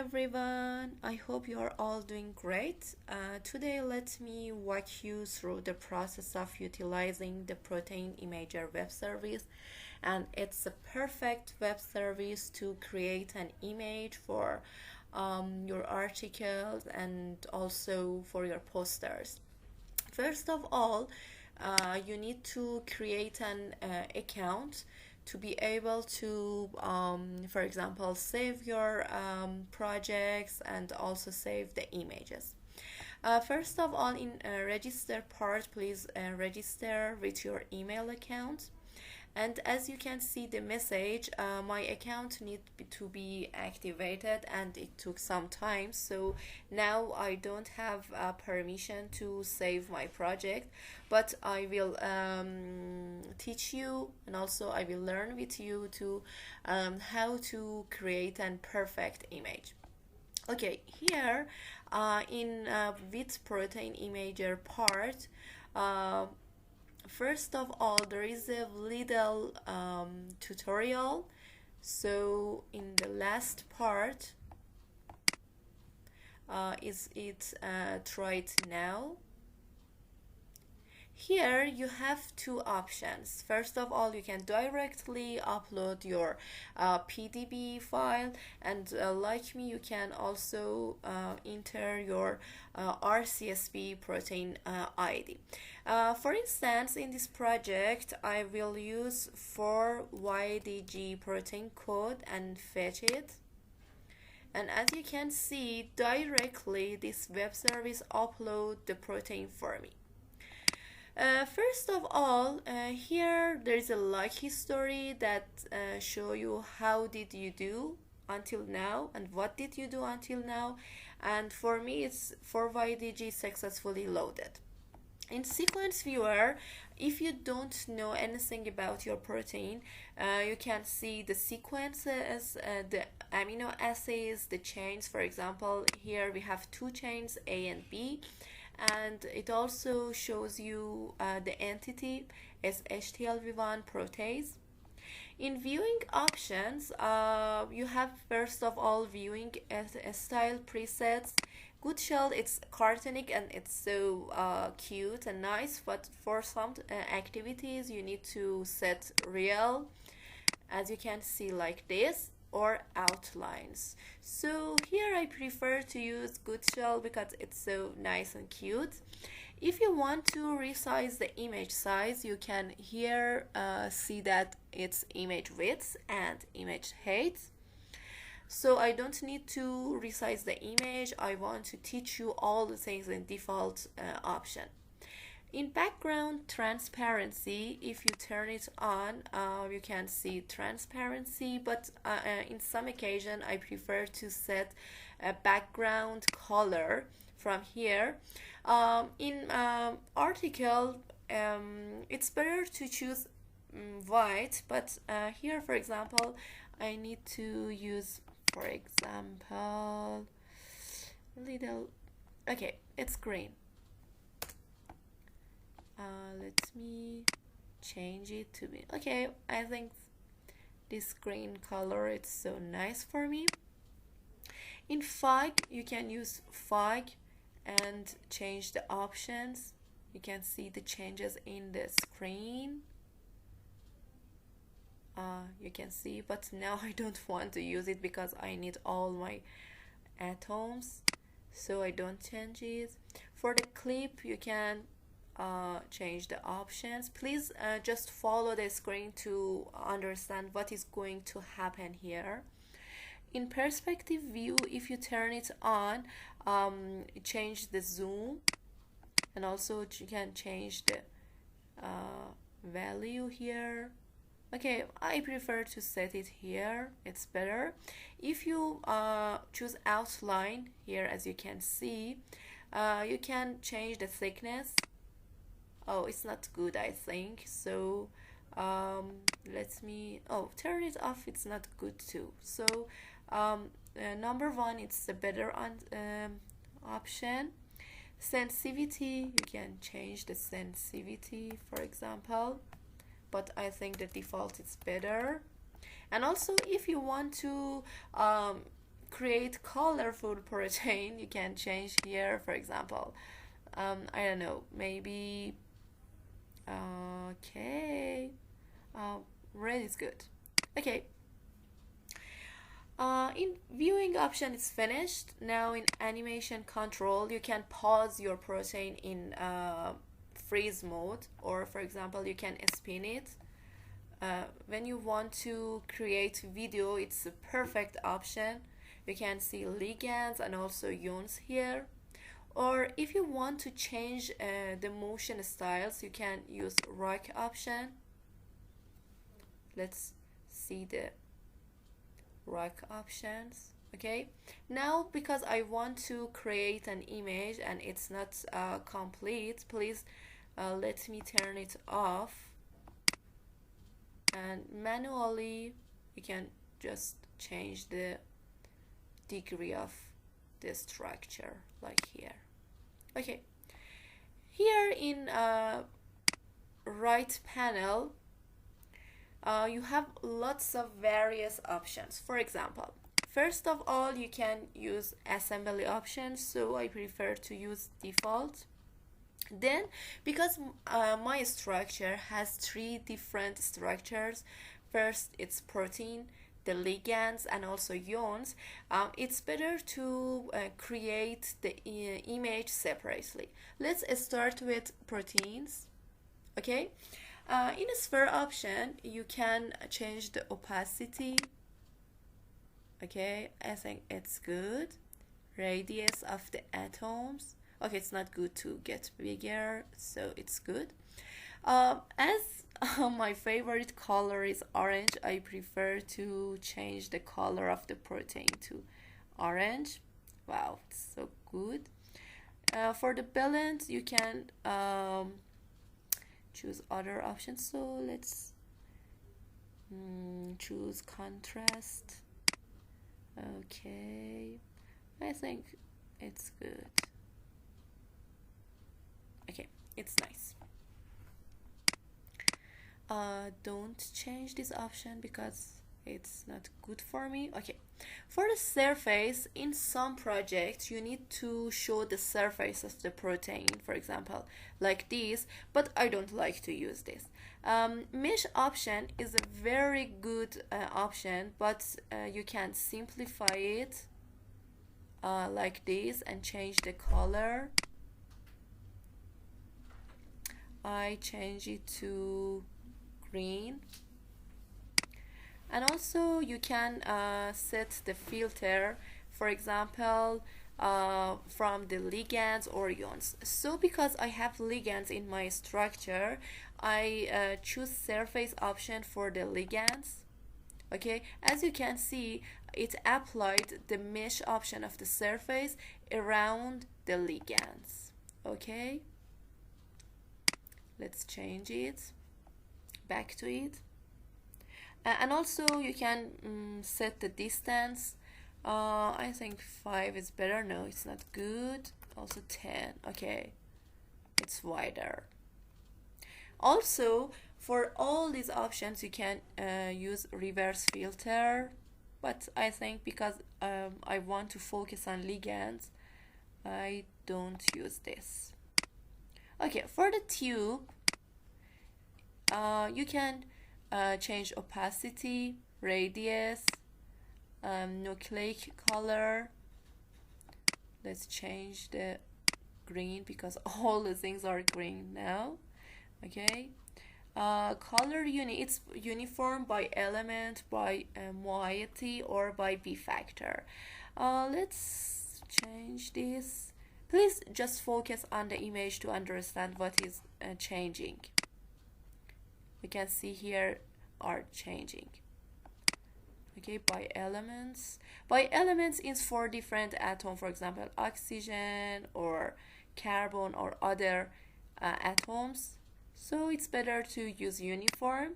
everyone, I hope you are all doing great. Today, let me walk you through the process of utilizing the Protein Imager web service, and it's a perfect web service to create an image for your articles and also for your posters. First of all, you need to create an account to be able to, for example, save your projects and also save the images. First of all, in register part, please register with your email account. And as you can see the message, my account need to be activated and it took some time, so now I don't have permission to save my project, but I will teach you and also I will learn with you to how to create a perfect image. Okay, here in with Protein Imager part, uh, first of all, there is a little tutorial. So in the last part, is it try it now? Here you have two options. First of all, you can directly upload your PDB file, and like me, you can also enter your RCSB protein ID. For instance, in this project, I will use 4YDG protein code and fetch it. And as you can see, directly this web service upload the protein for me. First of all, here there is a like history that show you how did you do until now and what did you do until now, and for me it's 4YDG successfully loaded. In sequence viewer, if you don't know anything about your protein, you can see the sequences, the amino acids, the chains. For example, here we have two chains, A and B, and it also shows you the entity as HTLV1 protease. In viewing options, you have first of all viewing style presets. Good Shell, it's cartonic and it's so cute and nice, but for some activities you need to set real, as you can see like this, or outlines. So here I prefer to use Good Shell because it's so nice and cute. If you want to resize the image size, you can here see that it's image width and image height. So I don't need to resize the image. I want to teach you all the things in default option. In background transparency, if you turn it on, you can see transparency, but in some occasion I prefer to set a background color from here. In article, it's better to choose white, but here, for example, I need to use, for example, little, okay, it's green. Let me change it to be okay. I think this green color is so nice for me. In fog, you can use fog and change the options. You can see the changes in the screen. You can see, but now I don't want to use it because I need all my atoms, so I don't change it. For the clip, you can change the options. Please just follow the screen to understand what is going to happen here. In perspective view, if you turn it on, change the zoom, and also you can change the value here. Okay, I prefer to set it here, it's better. If you choose outline here, as you can see, you can change the thickness. Oh, it's not good, I think, so let me turn it off. It's not good too. So number one, it's the better option. Sensitivity, you can change the sensitivity, for example, but I think the default is better. And also, if you want to create colorful protein, you can change here, for example, I don't know, maybe, okay, red is good. Okay, in viewing option is finished. Now in animation control, you can pause your protein in freeze mode, or for example, you can spin it. When you want to create video, it's a perfect option. You can see ligands and also ions here. Or if you want to change the motion styles, you can use rock option. Let's see the rock options. Okay, now because I want to create an image and it's not complete, please let me turn it off, and manually you can just change the degree of the structure like here. Okay, here in right panel you have lots of various options. For example, first of all, you can use assembly options, so I prefer to use default. Then, because my structure has 3 different structures, first it's protein, the ligands, and also ions, it's better to create the image separately. Let's start with proteins. Okay, in a sphere option, you can change the opacity. Okay, I think it's good. Radius of the atoms. Okay, it's not good to get bigger, so it's good. As my favorite color is orange, I prefer to change the color of the protein to orange. Wow, it's so good. For the balance, you can choose other options. So let's choose contrast. Okay, I think it's good. Okay, it's nice. Don't change this option because it's not good for me. Okay, for the surface, in some projects you need to show the surface of the protein, for example like this, but I don't like to use this. Mesh option is a very good option, but you can simplify it like this and change the color. I change it to green. And also you can set the filter, for example from the ligands or ions. So because I have ligands in my structure, I choose surface option for the ligands. Okay, as you can see, it applied the mesh option of the surface around the ligands. Okay, let's change it back to it. And also you can set the distance. I think 5 is better. No, it's not good. Also 10. Okay, it's wider. Also, for all these options you can use reverse filter, but I think because I want to focus on ligands, I don't use this. Okay, for the tube, you can change opacity, radius, nucleic color. Let's change the green because all the things are green now. Okay, color unit, it's uniform by element, by moiety, or by B factor. Let's change this. Please just focus on the image to understand what is changing. We can see here are changing. Okay, by elements. By elements is for different atoms, for example oxygen or carbon or other atoms. So it's better to use uniform,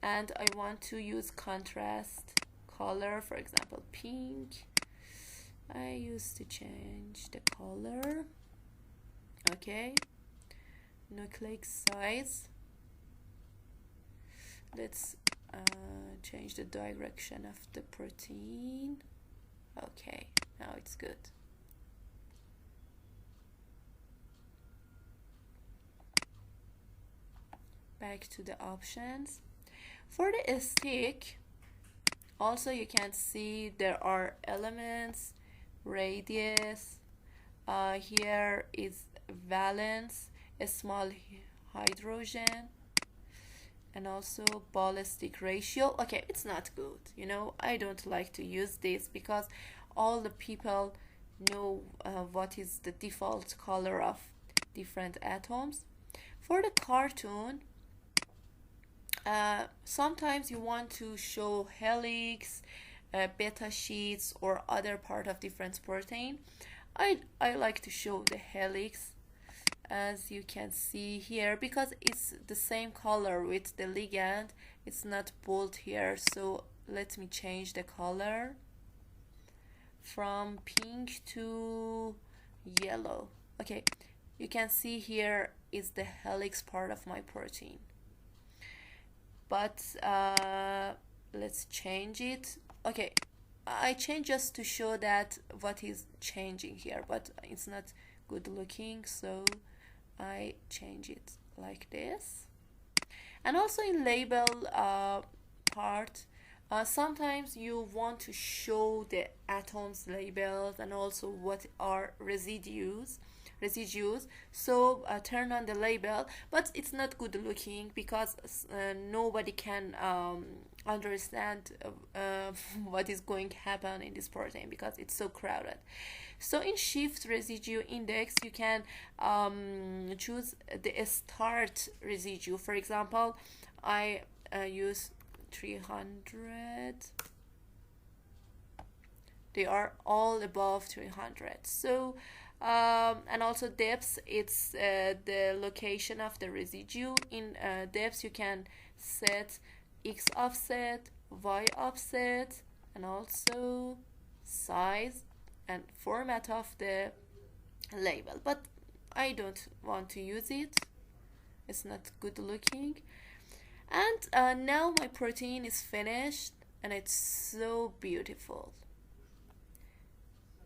and I want to use contrast color, for example pink. I used to change the color. Okay, nucleic size. Let's change the direction of the protein. Okay, now it's good. Back to the options. For the stick, also you can see there are elements, radius, here is valence, a small hydrogen, and also ballistic ratio. Okay, it's not good. You know, I don't like to use this because all the people know what is the default color of different atoms. For the cartoon, sometimes you want to show helix, beta sheets, or other part of different protein. I like to show the helix, as you can see here, because it's the same color with the ligand. It's not bold here, so let me change the color from pink to yellow. Okay, you can see here is the helix part of my protein, but let's change it. Okay, I change just to show that what is changing here, but it's not good looking, so I change it like this. And also in label part, sometimes you want to show the atoms labels and also what are residues, so turn on the label, but it's not good looking because nobody can understand what is going to happen in this protein because it's so crowded. So in shift residue index, you can choose the start residue. For example, I use 300. They are all above 300. So and also depths, it's the location of the residue. In depths, you can set x offset, y offset, and also size and format of the label, but I don't want to use it. It's not good looking. And now my protein is finished and it's so beautiful.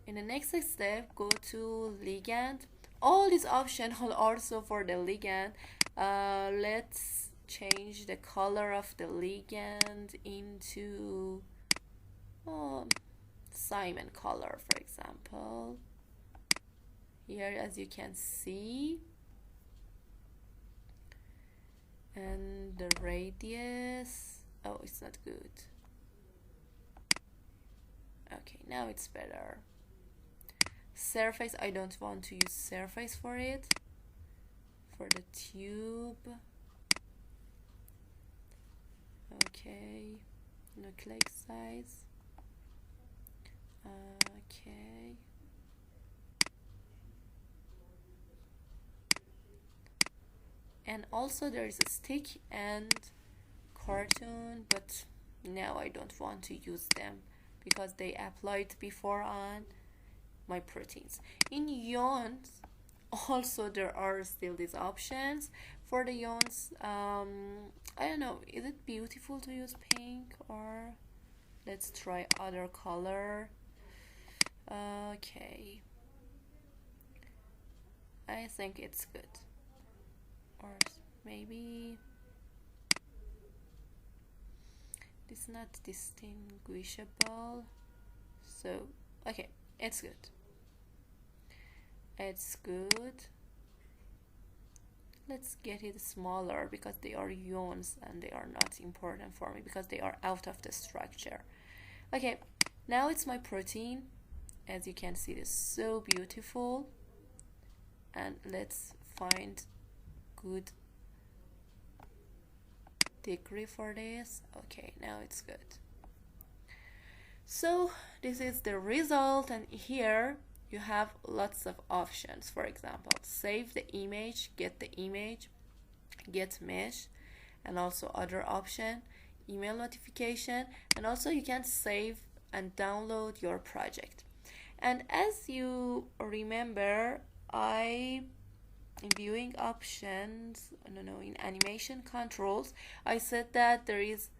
In the next step, go to ligand. All these options are also for the ligand. Let's change the color of the ligand into Simon color, for example. Here, as you can see, and the radius, oh, it's not good. Okay, now it's better. Surface, I don't want to use surface for it. For the tube, okay, nucleic size, okay, and also there is a stick and cartoon, but now I don't want to use them because they applied before on my proteins. In ions, also there are still these options. For the ions, I don't know, is it beautiful to use pink, or let's try other color. Okay, I think it's good, or maybe it's not distinguishable, so okay, it's good. It's good. Let's get it smaller because they are ions and they are not important for me because they are out of the structure. Okay, now it's my protein. As you can see, it's so beautiful. And let's find good degree for this. Okay, now it's good. So this is the result, and here you have lots of options. For example, save the image, get the image, get mesh, and also other option, email notification, and also you can save and download your project. And as you remember, in viewing options, in animation controls, I said that there is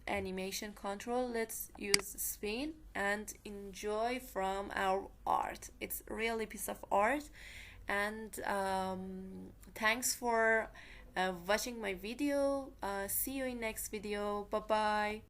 animation control. Let's use spin and enjoy from our art. It's really piece of art. And thanks for watching my video. See you in next video. Bye bye.